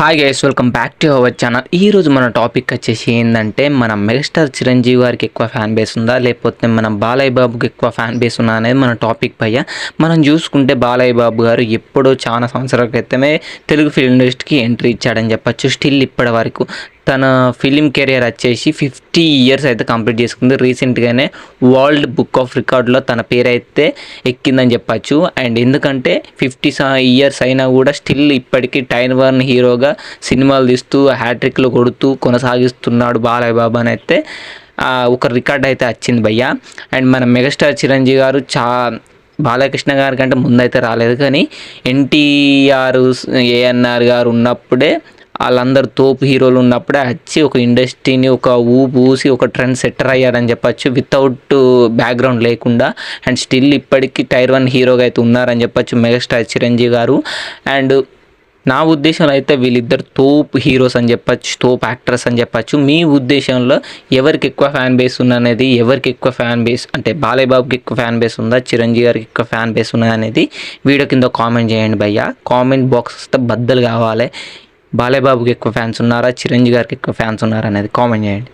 Hi guys, welcome back to our channel. ఈరోజు మన topic వచ్చేసి ఏంటంటే, మన మెగాస్టార్ చిరంజీవి గారికి ఎక్కువ ఫ్యాన్ బేస్ ఉందా, లేకపోతే మన బాలయ్య బాబుకి ఎక్కువ ఫ్యాన్ బేస్ ఉందా అనేది మన టాపిక్ పైన. మనం చూసుకుంటే బాలయ్య బాబు గారు ఎప్పుడో చాలా సంవత్సరాల క్రితమే తెలుగు ఫిల్మ్ ఇండస్ట్రీకి ఎంట్రీ ఇచ్చాడని చెప్పచ్చు. స్టిల్ ఇప్పటి వరకు తన ఫిలిం కెరియర్ వచ్చేసి 50 ఇయర్స్ అయితే కంప్లీట్ చేసుకుంది. రీసెంట్గానే వరల్డ్ బుక్ ఆఫ్ రికార్డులో తన పేరు అయితే ఎక్కిందని చెప్పచ్చు. అండ్ ఎందుకంటే 50 ఇయర్స్ అయినా కూడా స్టిల్ ఇప్పటికీ టైర్ వన్ హీరోగా సినిమాలు తీస్తూ హ్యాట్రిక్లు కొడుతూ కొనసాగిస్తున్నాడు బాలయ్య బాబు అని అయితే ఒక రికార్డ్ అయితే వచ్చింది భయ్య. అండ్ మన మెగాస్టార్ చిరంజీవి గారు బాలకృష్ణ గారి కంటే ముందైతే రాలేదు, కానీ ఎన్టీఆర్ ఏఎన్ఆర్ గారు ఉన్నప్పుడే, వాళ్ళందరూ తోపు హీరోలు ఉన్నప్పుడే వచ్చి ఒక ఇండస్ట్రీని ఒక ఊసి ఒక ట్రెండ్ సెట్టర్ అయ్యారని చెప్పచ్చు, వితౌట్ బ్యాక్గ్రౌండ్ లేకుండా. అండ్ స్టిల్ ఇప్పటికీ టైర్ వన్ హీరోగా అయితే ఉన్నారని చెప్పచ్చు మెగాస్టార్ చిరంజీవి గారు. అండ్ నా ఉద్దేశంలో అయితే వీళ్ళిద్దరు తోపు హీరోస్ అని చెప్పచ్చు, తోపు యాక్టర్స్ అని చెప్పచ్చు. మీ ఉద్దేశంలో ఎవరికి ఎక్కువ ఫ్యాన్ బేస్ ఉన్నది, ఎవరికి ఎక్కువ ఫ్యాన్ బేస్ అంటే బాలయ్య బాబుకి ఎక్కువ ఫ్యాన్ బేస్ ఉందా, చిరంజీవి గారికి ఎక్కువ ఫ్యాన్ బేస్ ఉన్నది అనేది వీడియో కింద కామెంట్ చేయండి భయ్య. కామెంట్ బాక్స్ వస్తే బద్దలు కావాలి. బాలయ్య బాబుకి ఎక్కువ ఫ్యాన్స్ ఉన్నారా, చిరంజీవి గారికి ఎక్కువ ఫ్యాన్స్ ఉన్నారా అనేది కామెంట్ చేయండి.